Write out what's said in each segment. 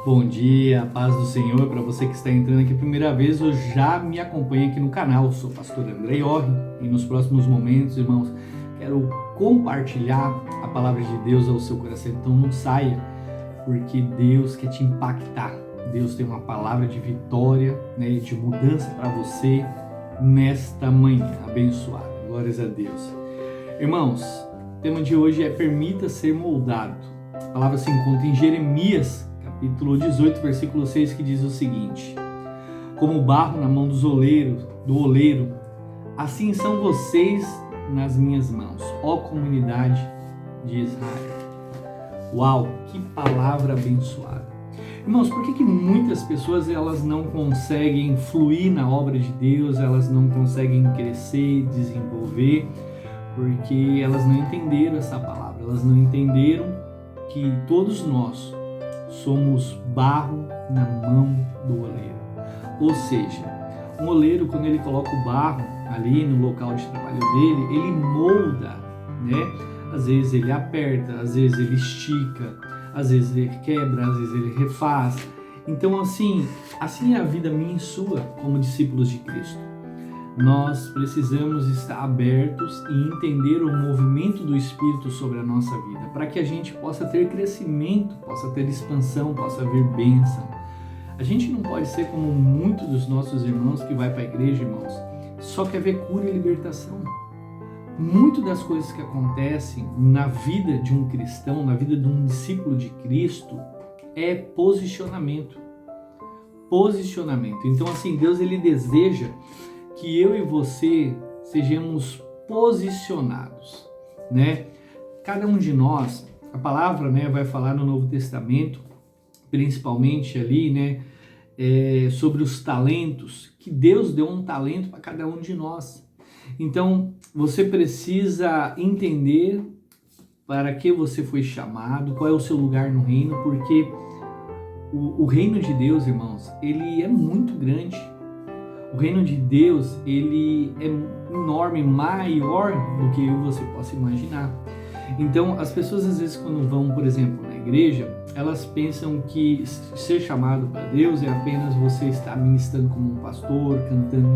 Bom dia, paz do Senhor. Para você que está entrando aqui a primeira vez ou já me acompanha aqui no canal, eu sou o pastor André Iorri e nos próximos momentos, irmãos, quero compartilhar a palavra de Deus ao seu coração. Então não saia, porque Deus quer te impactar. Deus tem uma palavra de vitória, de mudança para você nesta manhã abençoada. Glórias a Deus. Irmãos, o tema de hoje é permita ser moldado. A palavra se encontra em Jeremias, capítulo 18, versículo 6, que diz o seguinte: como barro na mão do oleiro, assim são vocês nas minhas mãos, ó comunidade de Israel. Uau, que palavra abençoada. Irmãos, por que muitas pessoas elas não conseguem fluir na obra de Deus, elas não conseguem crescer, desenvolver? Porque elas não entenderam essa palavra, elas não entenderam que todos nós somos barro na mão do oleiro. Ou seja, um oleiro, quando ele coloca o barro ali no local de trabalho dele, ele molda, Às vezes ele aperta, às vezes ele estica, às vezes ele quebra, às vezes ele refaz. Então assim é a vida minha e sua como discípulos de Cristo. Nós precisamos estar abertos e entender o movimento do Espírito sobre a nossa vida, para que a gente possa ter crescimento, possa ter expansão, possa vir bênção. A gente não pode ser como muitos dos nossos irmãos que vai para a igreja, irmãos, só quer ver cura e libertação. Muito das coisas que acontecem na vida de um cristão, na vida de um discípulo de Cristo, é posicionamento. Posicionamento. Então assim, Deus ele deseja que eu e você sejamos posicionados, Cada um de nós, a palavra, vai falar no Novo Testamento, principalmente ali, sobre os talentos, que Deus deu um talento para cada um de nós. Então, você precisa entender para que você foi chamado, qual é o seu lugar no reino, porque o reino de Deus, irmãos, ele é muito grande. O reino de Deus, ele é enorme, maior do que eu e você possa imaginar. Então, as pessoas às vezes quando vão, por exemplo, na igreja, elas pensam que ser chamado para Deus é apenas você estar ministrando como um pastor, cantando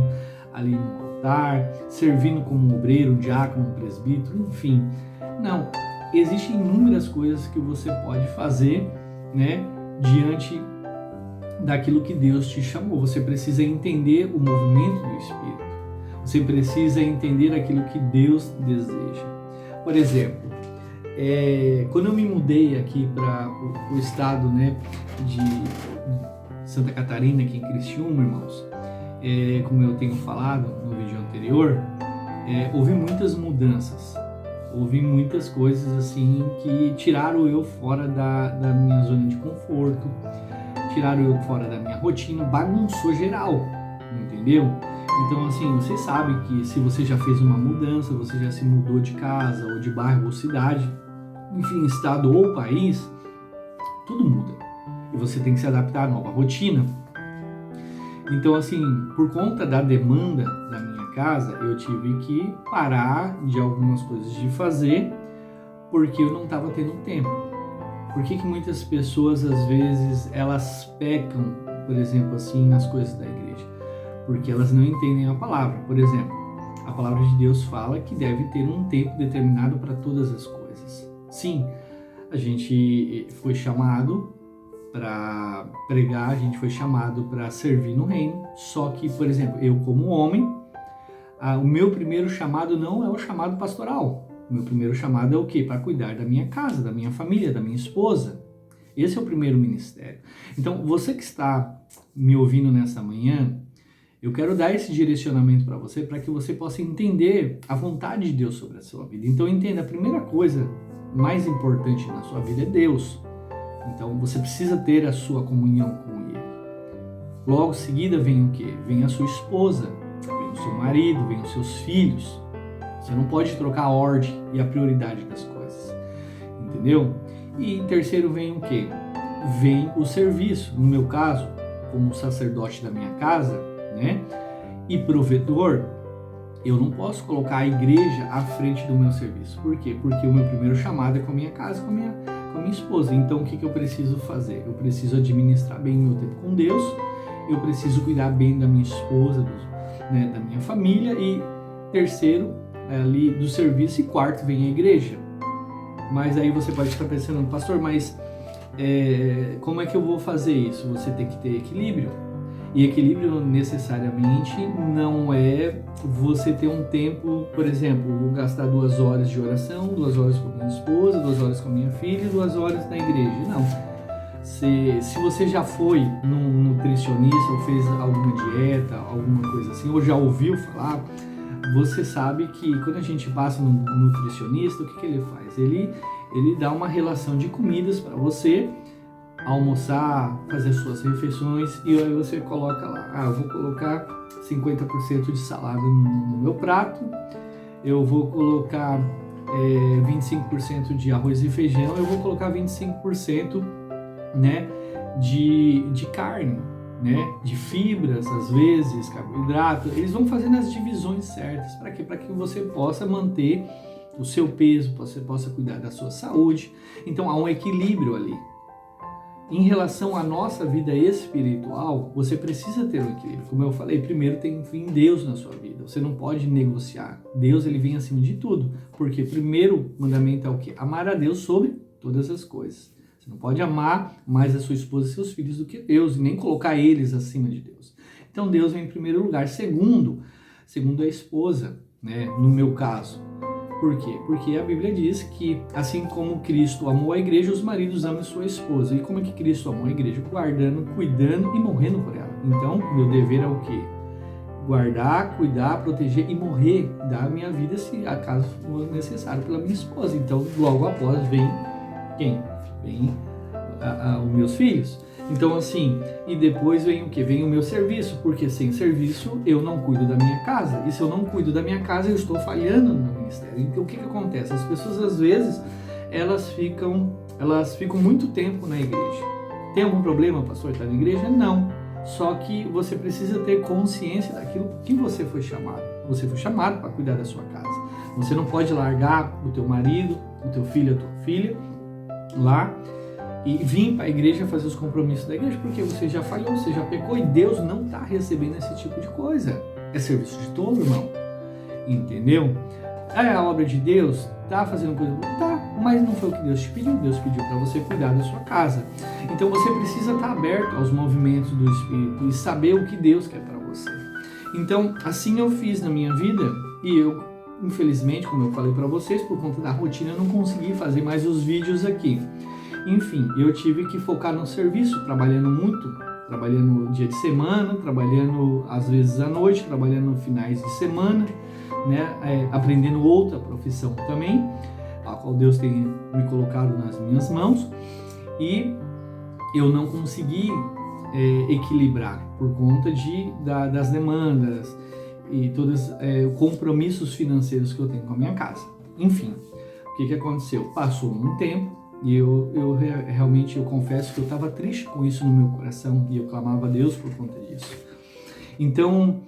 ali no altar, servindo como um obreiro, um diácono, um presbítero, enfim. Não, existem inúmeras coisas que você pode fazer, diante daquilo que Deus te chamou. Você precisa entender o movimento do Espírito. Você precisa entender aquilo que Deus deseja. Por exemplo, quando eu me mudei aqui para o estado, de Santa Catarina, aqui em Criciúma, irmãos, como eu tenho falado no vídeo anterior, houve muitas mudanças. Houve muitas coisas assim que tiraram eu fora da minha zona de conforto, tiraram eu fora da minha rotina, bagunçou geral, entendeu? Então assim, você sabe que se você já fez uma mudança, você já se mudou de casa, ou de bairro, ou cidade, enfim, estado ou país, tudo muda. E você tem que se adaptar à nova rotina. Então assim, por conta da demanda da minha casa, eu tive que parar de algumas coisas de fazer, porque eu não estava tendo tempo. Por que muitas pessoas, às vezes, elas pecam, por exemplo, assim, nas coisas da igreja? Porque elas não entendem a palavra. Por exemplo, a palavra de Deus fala que deve ter um tempo determinado para todas as coisas. Sim, a gente foi chamado para pregar, a gente foi chamado para servir no reino, só que, por exemplo, eu como homem, o meu primeiro chamado não é o chamado pastoral. O meu primeiro chamado é o quê? Para cuidar da minha casa, da minha família, da minha esposa. Esse é o primeiro ministério. Então, você que está me ouvindo nessa manhã, eu quero dar esse direcionamento para você, para que você possa entender a vontade de Deus sobre a sua vida. Então, entenda, a primeira coisa mais importante na sua vida é Deus. Então, você precisa ter a sua comunhão com Ele. Logo em seguida vem o quê? Vem a sua esposa, vem o seu marido, vem os seus filhos. Você não pode trocar a ordem e a prioridade das coisas, entendeu? E em terceiro vem o quê? Vem o serviço. No meu caso, como sacerdote da minha casa, e provedor, eu não posso colocar a igreja à frente do meu serviço. Por quê? Porque o meu primeiro chamado é com a minha casa, com a com a minha esposa. Então, o que eu preciso fazer? Eu preciso administrar bem o meu tempo com Deus, eu preciso cuidar bem da minha esposa, né, da minha família, e terceiro, ali do serviço, e quarto vem a igreja. Mas aí você pode estar pensando, pastor, mas como é que eu vou fazer isso? Você tem que ter equilíbrio. E equilíbrio necessariamente não é você ter um tempo, por exemplo, vou gastar 2 horas de oração, 2 horas com a minha esposa, 2 horas com a minha filha e 2 horas na igreja. Não. Se você já foi num nutricionista ou fez alguma dieta, alguma coisa assim, ou já ouviu falar, você sabe que quando a gente passa no nutricionista, o que ele faz? Ele dá uma relação de comidas para você almoçar, fazer suas refeições, e aí você coloca lá, eu vou colocar 50% de salada no meu prato, eu vou colocar 25% de arroz e feijão, eu vou colocar 25%, né, de carne, né, de fibras, às vezes, carboidrato. Eles vão fazendo as divisões certas, para quê? Para que você possa manter o seu peso, você possa cuidar da sua saúde. Então há um equilíbrio ali. Em relação à nossa vida espiritual, você precisa ter um equilíbrio. Como eu falei, primeiro tem que vir Deus na sua vida. Você não pode negociar. Deus, ele vem acima de tudo. Porque primeiro mandamento é o quê? Amar a Deus sobre todas as coisas. Você não pode amar mais a sua esposa e seus filhos do que Deus, e nem colocar eles acima de Deus. Então Deus vem em primeiro lugar. Segundo a esposa, né? No meu caso. Por quê? Porque a Bíblia diz que, assim como Cristo amou a igreja, os maridos amam sua esposa. E como é que Cristo amou a igreja? Guardando, cuidando e morrendo por ela. Então, meu dever é o quê? Guardar, cuidar, proteger e morrer, dar a minha vida, se acaso for necessário, pela minha esposa. Então, logo após vem quem? Vem os meus filhos. Então, assim, e depois vem o quê? Vem o meu serviço, porque sem serviço eu não cuido da minha casa. E se eu não cuido da minha casa, eu estou falhando no meu ministério. Então, o que acontece? As pessoas, às vezes, elas ficam muito tempo na igreja. Tem algum problema, pastor, estar na igreja? Não. Só que você precisa ter consciência daquilo que você foi chamado. Você foi chamado para cuidar da sua casa. Você não pode largar o teu marido, o teu filho, a tua filha lá e vir para a igreja fazer os compromissos da igreja, porque você já falhou, você já pecou, e Deus não está recebendo esse tipo de coisa. É serviço de tolo, irmão. Entendeu? É a obra de Deus, tá fazendo coisa boa? Tá, mas não foi o que Deus te pediu. Deus pediu para você cuidar da sua casa. Então você precisa estar aberto aos movimentos do Espírito e saber o que Deus quer para você. Então, assim eu fiz na minha vida, e eu, infelizmente, como eu falei para vocês, por conta da rotina, eu não consegui fazer mais os vídeos aqui. Enfim, eu tive que focar no serviço, trabalhando muito, trabalhando dia de semana, trabalhando às vezes à noite, trabalhando finais de semana, né, aprendendo outra profissão também, a qual Deus tem me colocado nas minhas mãos, e eu não consegui equilibrar por conta das demandas e todos os compromissos financeiros que eu tenho com a minha casa. Enfim, o que aconteceu? Passou um tempo, e eu realmente confesso que eu estava triste com isso no meu coração, e eu clamava a Deus por conta disso. Então,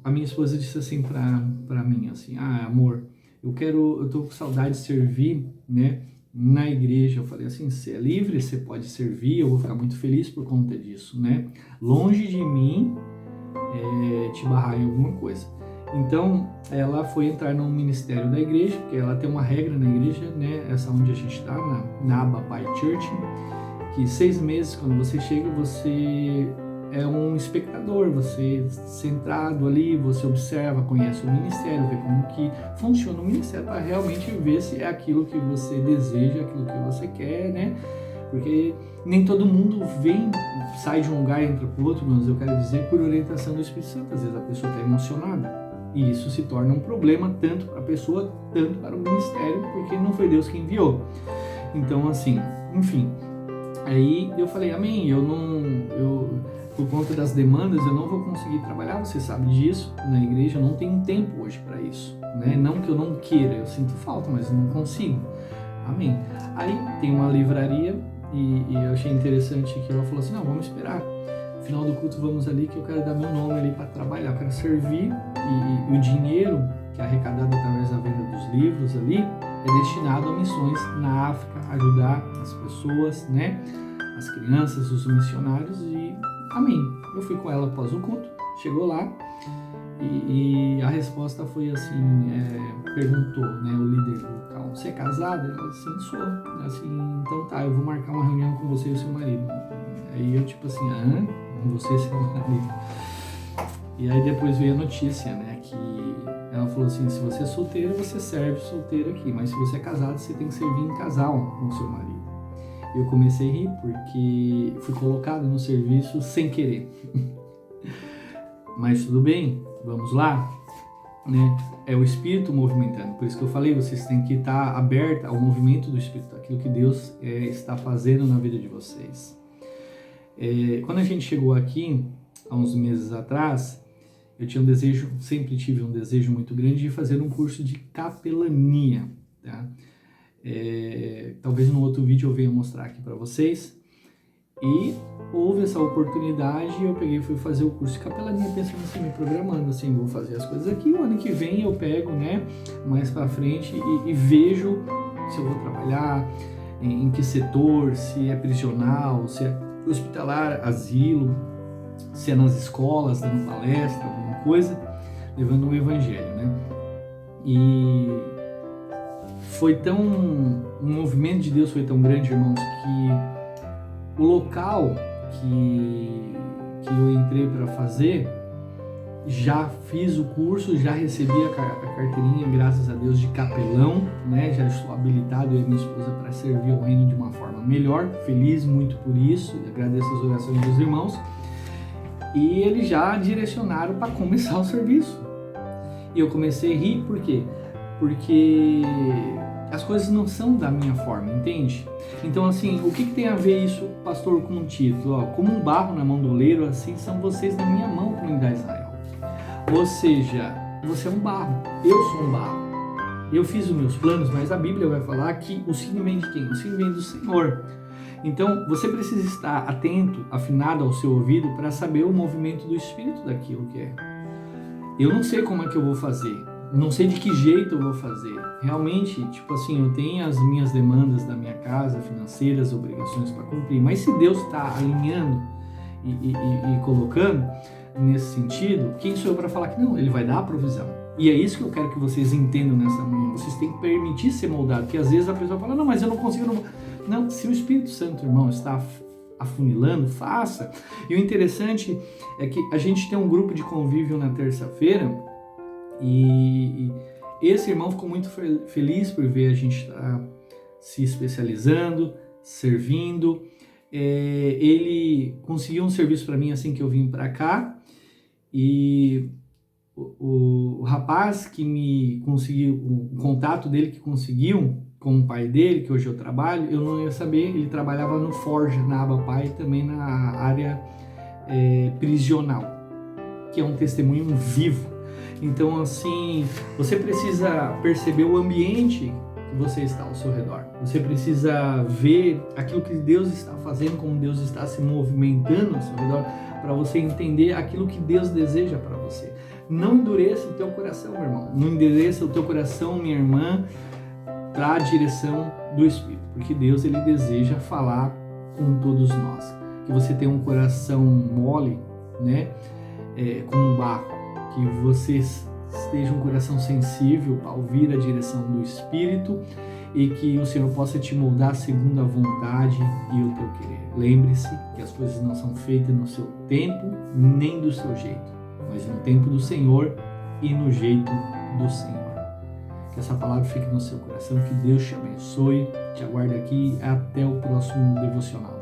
a minha esposa disse assim para mim, assim, amor, eu tô com saudade de servir, né, na igreja. Eu falei assim, você é livre, você pode servir, eu vou ficar muito feliz por conta disso, né? Longe de mim te barrar em alguma coisa. Então, ela foi entrar no ministério da igreja, porque ela tem uma regra na igreja, né, essa onde a gente está, na aba Pai Church, que 6 meses, quando você chega, você é um espectador, você centrado ali, você observa, conhece o ministério, vê como que funciona o ministério, para realmente ver se é aquilo que você deseja, aquilo que você quer, né? Porque nem todo mundo sai de um lugar e entra para o outro, mas eu quero dizer por orientação do Espírito Santo. Às vezes a pessoa está emocionada, e isso se torna um problema tanto para a pessoa, tanto para o ministério, porque não foi Deus que enviou. Então, assim, enfim, aí eu falei, amém, por conta das demandas, eu não vou conseguir trabalhar, você sabe disso, na igreja. Eu não tenho tempo hoje para isso, né? Não que eu não queira, eu sinto falta, mas eu não consigo. Amém. Aí tem uma livraria, e eu achei interessante que ela falou assim, não, vamos esperar, no final do culto vamos ali, que eu quero dar meu nome ali para trabalhar, eu quero servir, e o dinheiro que é arrecadado através da venda dos livros ali, é destinado a missões na África, ajudar as pessoas, né? As crianças, os missionários e amém. Eu fui com ela após o culto, chegou lá e a resposta foi assim, perguntou, né, o líder local, você é casada? Ela assim, sou. Assim, então tá, eu vou marcar uma reunião com você e o seu marido. Aí eu tipo assim, você e seu marido. E aí depois veio a notícia, né, que ela falou assim, se você é solteira, você serve solteira aqui, mas se você é casado, você tem que servir em casal com o seu marido. Eu comecei a rir porque fui colocado no serviço sem querer. Mas tudo bem, vamos lá, né? É o Espírito movimentando, por isso que eu falei, vocês têm que estar abertos ao movimento do Espírito, aquilo que Deus está fazendo na vida de vocês. Quando a gente chegou aqui, há uns meses atrás, eu tinha um desejo, sempre tive um desejo muito grande de fazer um curso de capelania, tá? Talvez no outro vídeo eu venha mostrar aqui para vocês. E houve essa oportunidade e eu peguei e fui fazer o curso de capelania, pensando assim, me programando assim, vou fazer as coisas aqui, o ano que vem eu pego, né, mais para frente e vejo se eu vou trabalhar, em que setor, se é prisional, se é hospitalar, asilo, se é nas escolas, dando palestra, alguma coisa, levando o evangelho, né? E foi um movimento de Deus foi tão grande, irmãos, que o local que eu entrei para fazer, já fiz o curso, já recebi a carteirinha, graças a Deus, de capelão, né? Já estou habilitado, eu e minha esposa, para servir ao reino de uma forma melhor, feliz muito por isso, agradeço as orações dos irmãos, e eles já direcionaram para começar o serviço. E eu comecei a rir, por quê? Porque as coisas não são da minha forma, entende? Então, assim, o que tem a ver isso, pastor, com o título? Ó, como um barro na mão do oleiro, assim são vocês na minha mão, comunidade Israel. Ou seja, você é um barro, eu sou um barro. Eu fiz os meus planos, mas a Bíblia vai falar que o signo vem de quem? O signo vem do Senhor. Então, você precisa estar atento, afinado ao seu ouvido, para saber o movimento do Espírito daquilo que é. Eu não sei como é que eu vou fazer, não sei de que jeito eu vou fazer. Realmente, tipo assim, eu tenho as minhas demandas da minha casa, financeiras, obrigações para cumprir, mas se Deus está alinhando e colocando nesse sentido, quem sou eu para falar que não? Ele vai dar a provisão. E é isso que eu quero que vocês entendam nessa manhã. Vocês têm que permitir ser moldado, porque às vezes a pessoa fala, não, mas eu não consigo. Não, se o Espírito Santo, irmão, está afunilando, faça. E o interessante é que a gente tem um grupo de convívio na terça-feira e esse irmão ficou muito feliz por ver a gente se especializando, servindo. Ele conseguiu um serviço para mim assim que eu vim para cá e o rapaz que me conseguiu, o contato dele que conseguiu com o pai dele, que hoje eu trabalho, eu não ia saber, ele trabalhava no Forja, na Abapai, também na área prisional, que é um testemunho vivo. Então, assim, você precisa perceber o ambiente que você está ao seu redor. Você precisa ver aquilo que Deus está fazendo, como Deus está se movimentando ao seu redor, para você entender aquilo que Deus deseja para você. Não endureça o teu coração, meu irmão. Não endureça o teu coração, minha irmã, para a direção do Espírito, porque Deus, ele deseja falar com todos nós. Que você tenha um coração mole, né, como barro, que você esteja um coração sensível para ouvir a direção do Espírito e que o Senhor possa te moldar segundo a vontade e o teu querer. Lembre-se que as coisas não são feitas no seu tempo, nem do seu jeito, mas no tempo do Senhor e no jeito do Senhor. Que essa palavra fique no seu coração, que Deus te abençoe, te aguarde aqui até o próximo devocional.